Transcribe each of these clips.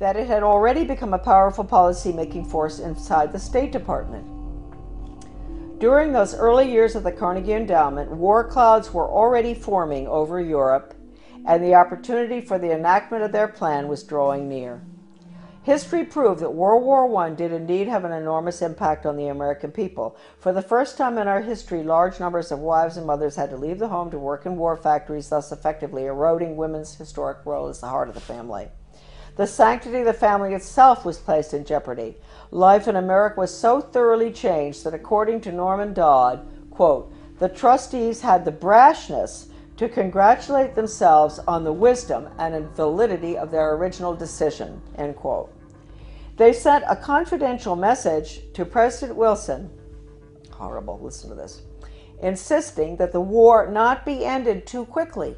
that it had already become a powerful policy-making force inside the State Department. During those early years of the Carnegie Endowment, war clouds were already forming over Europe, and the opportunity for the enactment of their plan was drawing near. History proved that World War I did indeed have an enormous impact on the American people. For the first time in our history, large numbers of wives and mothers had to leave the home to work in war factories, thus effectively eroding women's historic role as the heart of the family. The sanctity of the family itself was placed in jeopardy. Life in America was so thoroughly changed that, according to Norman Dodd, quote, the trustees had the brashness to congratulate themselves on the wisdom and validity of their original decision, end quote. They sent a confidential message to President Wilson, horrible, listen to this, insisting that the war not be ended too quickly.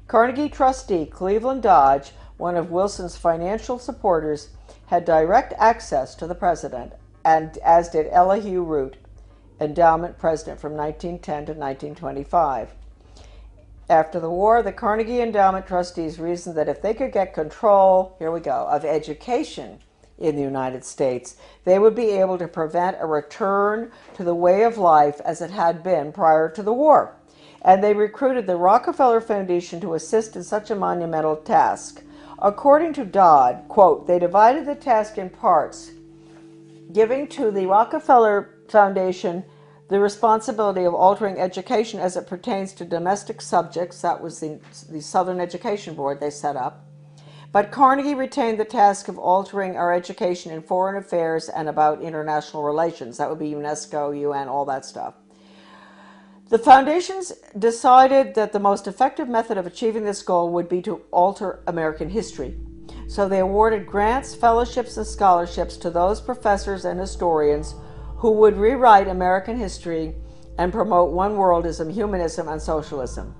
Carnegie trustee Cleveland Dodge, one of Wilson's financial supporters, had direct access to the president, and as did Elihu Root, endowment president from 1910 to 1925. After the war, the Carnegie Endowment trustees reasoned that if they could get control, here we go, of education in the United States, they would be able to prevent a return to the way of life as it had been prior to the war. And they recruited the Rockefeller Foundation to assist in such a monumental task. According to Dodd, quote, they divided the task in parts, giving to the Rockefeller Foundation the responsibility of altering education as it pertains to domestic subjects. That was the Southern Education Board they set up. But Carnegie retained the task of altering our education in foreign affairs and about international relations. That would be UNESCO, UN, all that stuff. The foundations decided that the most effective method of achieving this goal would be to alter American history. So they awarded grants, fellowships, and scholarships to those professors and historians who would rewrite American history and promote one worldism, humanism, and socialism.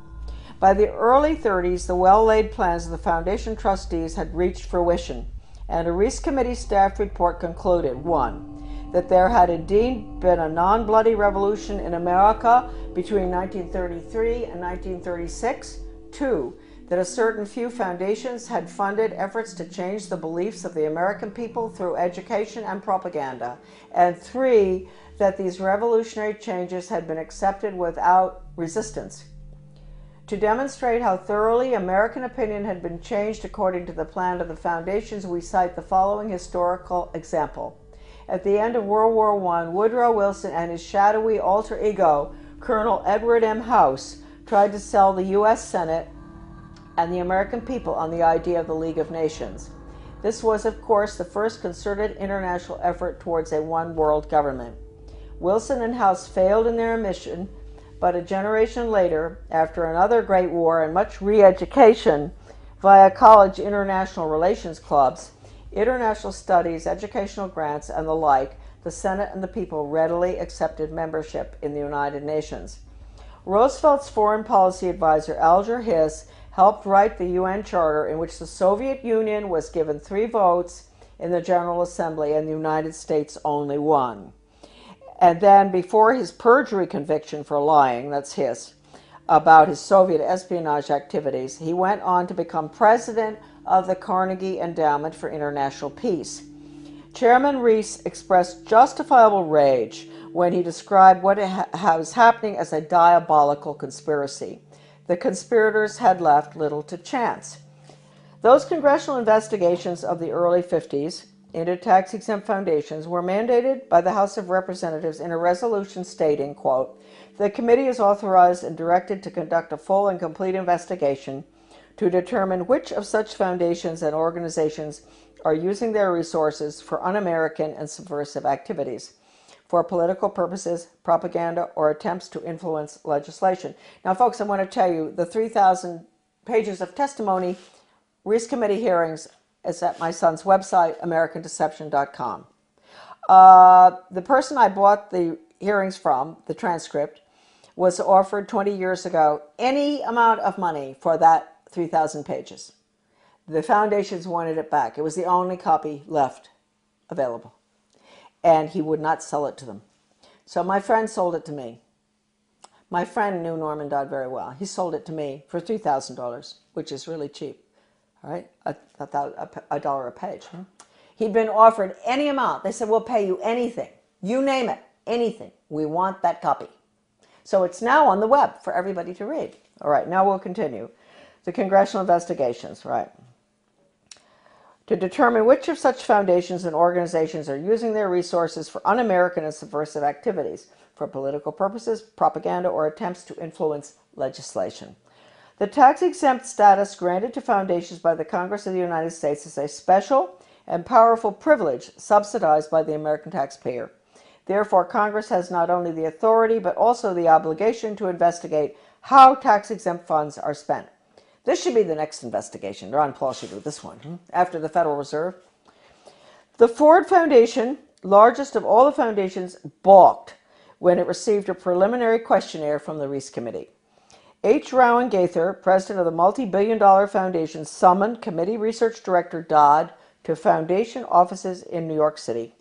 By the early 30s, the well-laid plans of the foundation trustees had reached fruition, and a Reese Committee staff report concluded, 1, that there had indeed been a non-bloody revolution in America between 1933 and 1936. 2, that a certain few foundations had funded efforts to change the beliefs of the American people through education and propaganda. And 3, that these revolutionary changes had been accepted without resistance. To demonstrate how thoroughly American opinion had been changed according to the plan of the foundations, we cite the following historical example. At the end of World War I, Woodrow Wilson and his shadowy alter ego, Colonel Edward M. House, tried to sell the U.S. Senate and the American people on the idea of the League of Nations. This was, of course, the first concerted international effort towards a one-world government. Wilson and House failed in their mission, but a generation later, after another great war and much re-education via college international relations clubs, international studies, educational grants, and the like, the Senate and the people readily accepted membership in the United Nations. Roosevelt's foreign policy advisor, Alger Hiss, helped write the UN Charter, in which the Soviet Union was given 3 votes in the General Assembly and the United States only 1. And then, before his perjury conviction for lying, that's Hiss, about his Soviet espionage activities, he went on to become president of the Carnegie Endowment for International Peace. Chairman Reese expressed justifiable rage when he described what was happening as a diabolical conspiracy. The conspirators had left little to chance. Those congressional investigations of the early 50s into tax-exempt foundations were mandated by the House of Representatives in a resolution stating, quote, the committee is authorized and directed to conduct a full and complete investigation to determine which of such foundations and organizations are using their resources for un-American and subversive activities, for political purposes, propaganda, or attempts to influence legislation. Now, folks, I want to tell you, the 3,000 pages of testimony, Reese Committee hearings, is at my son's website, americandeception.com. The person I bought the hearings from, the transcript, was offered 20 years ago any amount of money for that 3,000 pages. The foundations wanted it back. It was the only copy left available. And he would not sell it to them. So my friend sold it to me. My friend knew Norman Dodd very well. He sold it to me for $3,000, which is really cheap. All right, a dollar a page. He'd been offered any amount. They said, we'll pay you anything. You name it, anything. We want that copy. So it's now on the web for everybody to read. All right, now we'll continue. The congressional investigations, right? To determine which of such foundations and organizations are using their resources for un-American and subversive activities, for political purposes, propaganda, or attempts to influence legislation. The tax-exempt status granted to foundations by the Congress of the United States is a special and powerful privilege subsidized by the American taxpayer. Therefore, Congress has not only the authority but also the obligation to investigate how tax-exempt funds are spent. This should be the next investigation. Ron Paul should do this one after the Federal Reserve. The Ford Foundation, largest of all the foundations, balked when it received a preliminary questionnaire from the Reese Committee. H. Rowan Gaither, president of the multi-billion-dollar foundation, summoned Committee Research Director Dodd to foundation offices in New York City.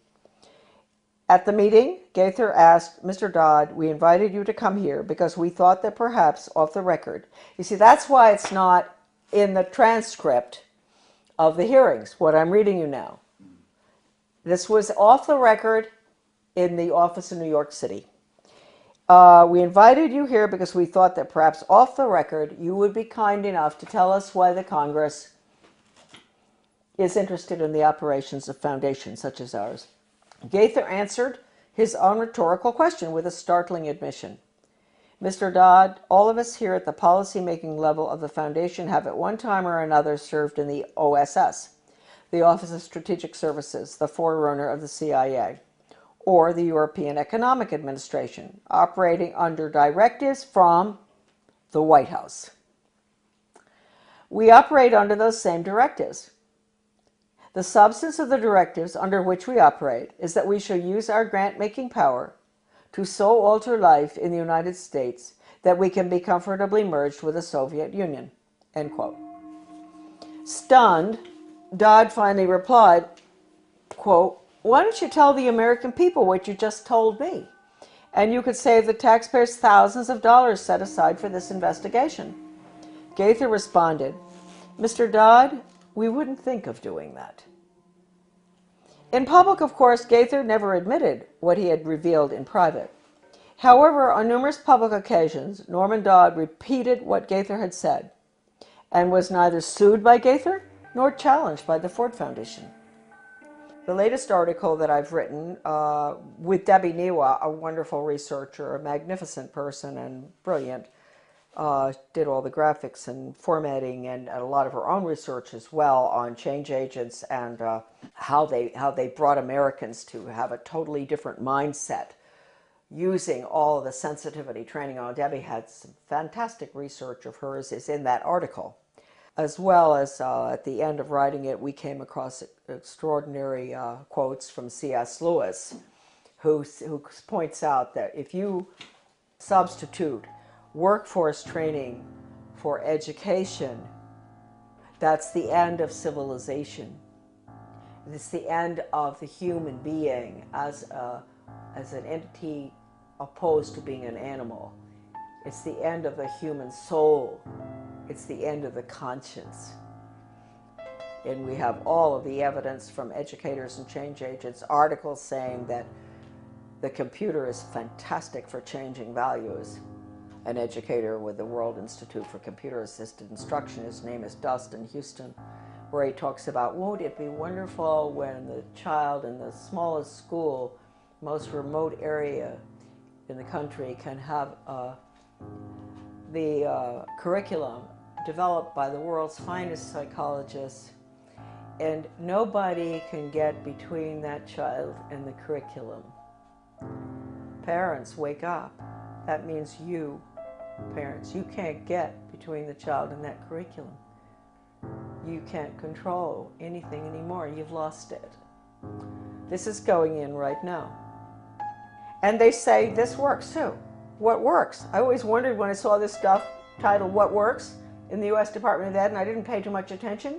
At the meeting, Gaither asked, Mr. Dodd, we invited you to come here because we thought that perhaps off the record. You see, that's why it's not in the transcript of the hearings, what I'm reading you now. This was off the record in the office in New York City. We invited you here because we thought that perhaps off the record you would be kind enough to tell us why the Congress is interested in the operations of foundations such as ours. Gaither answered his own rhetorical question with a startling admission. Mr. Dodd, all of us here at the policy-making level of the foundation have at one time or another served in the OSS, the Office of Strategic Services, the forerunner of the CIA, or the European Economic Administration, operating under directives from the White House. We operate under those same directives. The substance of the directives under which we operate is that we shall use our grant-making power to so alter life in the United States that we can be comfortably merged with the Soviet Union, end quote. Stunned, Dodd finally replied, quote, why don't you tell the American people what you just told me? And you could save the taxpayers thousands of dollars set aside for this investigation. Gaither responded, Mr. Dodd, we wouldn't think of doing that. In public, of course, Gaither never admitted what he had revealed in private. However, on numerous public occasions, Norman Dodd repeated what Gaither had said and was neither sued by Gaither nor challenged by the Ford Foundation. The latest article that I've written with Debbie Niwa, a wonderful researcher, a magnificent person and brilliant, did all the graphics and formatting and a lot of her own research as well on change agents and how they brought Americans to have a totally different mindset using all of the sensitivity training. Debbie had some fantastic research of hers is in that article. As well as at the end of writing it, we came across extraordinary quotes from C.S. Lewis, who points out that if you substitute workforce training for education, that's the end of civilization. It's the end of the human being as an entity opposed to being an animal. It's the end of the human soul. It's the end of the conscience. And we have all of the evidence from educators and change agents, articles saying that the computer is fantastic for changing values. An educator with the World Institute for Computer-Assisted Instruction, his name is Dustin Houston, where he talks about, won't it be wonderful when the child in the smallest school, most remote area in the country can have the curriculum developed by the world's finest psychologists, and nobody can get between that child and the curriculum. Parents, wake up. That means you, parents, you can't get between the child and that curriculum. You can't control anything anymore. You've lost it. This is going in right now. And they say this works too. What works? I always wondered when I saw this stuff titled What Works in the U.S. Department of Ed, and I didn't pay too much attention.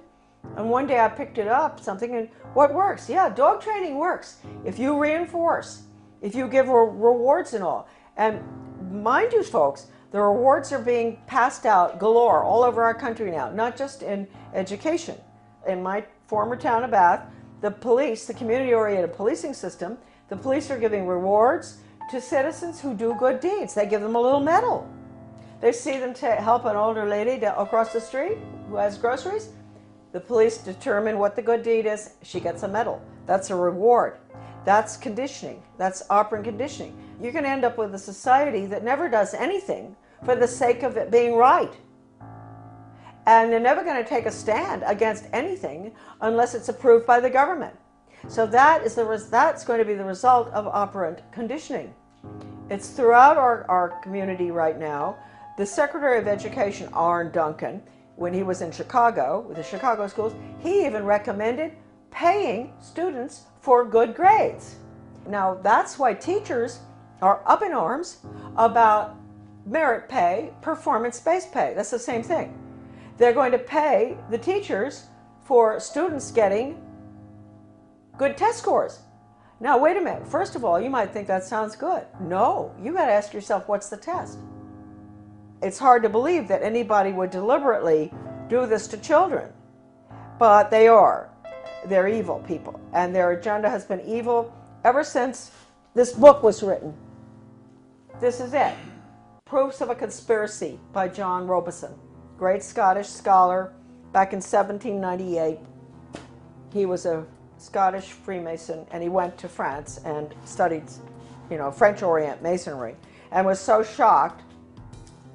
And one day I picked it up, something, and what works? Yeah, dog training works. If you reinforce, if you give rewards and all. And mind you, folks, The rewards are being passed out galore all over our country now, not just in education. In my former town of Bath, the police, the community-oriented policing system, the police are giving rewards to citizens who do good deeds. They give them a little medal. They see them to help an older lady across the street who has groceries. The police determine what the good deed is. She gets a medal. That's a reward. That's conditioning. That's operant conditioning. You're going to end up with a society that never does anything for the sake of it being right. And they're never going to take a stand against anything unless it's approved by the government. So that's going to be the result of operant conditioning. It's throughout our community right now. The Secretary of Education, Arne Duncan, when he was in Chicago, with the Chicago schools, he even recommended paying students for good grades. Now, that's why teachers are up in arms about merit pay, performance-based pay. That's the same thing. They're going to pay the teachers for students getting good test scores. Now, wait a minute. First of all, you might think that sounds good. No, you got to ask yourself, what's the test? It's hard to believe that anybody would deliberately do this to children, but they are. They're evil people, and their agenda has been evil ever since this book was written. This is it. Proofs of a Conspiracy by John Robison, great Scottish scholar. Back in 1798, he was a Scottish Freemason, and he went to France and studied, French Orient Masonry, and was so shocked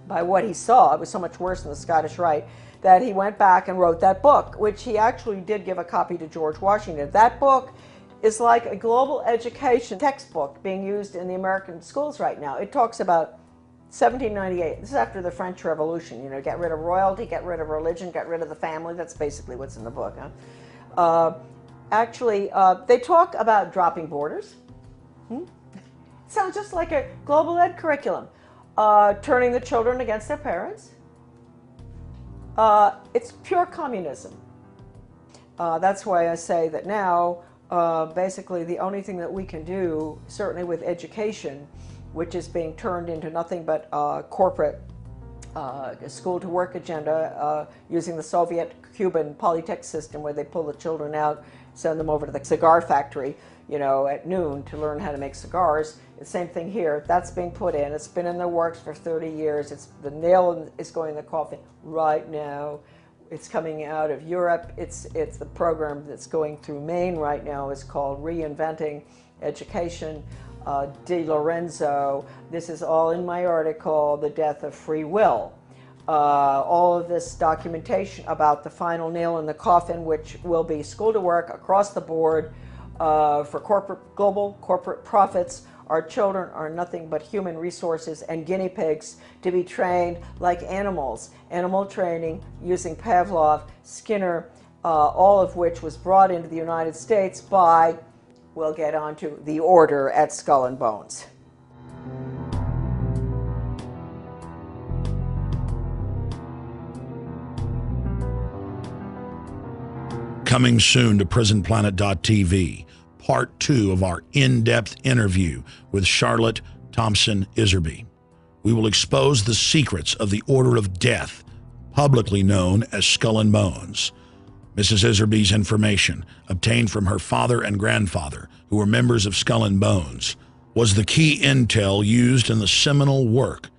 by what he saw, it was so much worse than the Scottish Rite, that he went back and wrote that book, which he actually did give a copy to George Washington. That book is like a global education textbook being used in the American schools right now. It talks about 1798. This is after the French Revolution. Get rid of royalty, get rid of religion, get rid of the family. That's basically what's in the book. They talk about dropping borders. It sounds just like a global ed curriculum. Turning the children against their parents. It's pure communism. That's why I say that now, basically the only thing that we can do, certainly with education, which is being turned into nothing but corporate school-to-work agenda using the Soviet-Cuban Polytech system, where they pull the children out, send them over to the cigar factory, at noon to learn how to make cigars. The same thing here. That's being put in. It's been in the works for 30 years. The nail is going in the coffin right now. It's coming out of Europe. It's the program that's going through Maine right now. Is called Reinventing Education. De Lorenzo. This is all in my article, The Death of Free Will. All of this documentation about the final nail in the coffin, which will be school to work across the board for global corporate profits. Our children are nothing but human resources and guinea pigs to be trained like animals. Animal training using Pavlov, Skinner, all of which was brought into the United States by, we'll get onto, the order at Skull and Bones. Coming soon to PrisonPlanet.tv, part 2 of our in-depth interview with Charlotte Thompson Iserbyt. We will expose the secrets of the Order of Death, publicly known as Skull and Bones. Mrs. Iserbyt's information, obtained from her father and grandfather, who were members of Skull and Bones, was the key intel used in the seminal work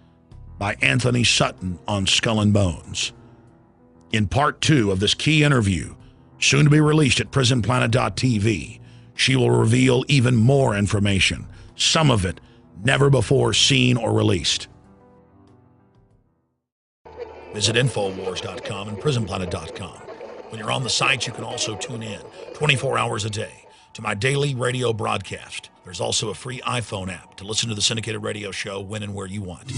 by Anthony Sutton on Skull and Bones. In part 2 of this key interview, soon to be released at PrisonPlanet.tv, she will reveal even more information, some of it never before seen or released. Visit Infowars.com and PrisonPlanet.com. When you're on the sites, you can also tune in 24 hours a day to my daily radio broadcast. There's also a free iPhone app to listen to the syndicated radio show when and where you want.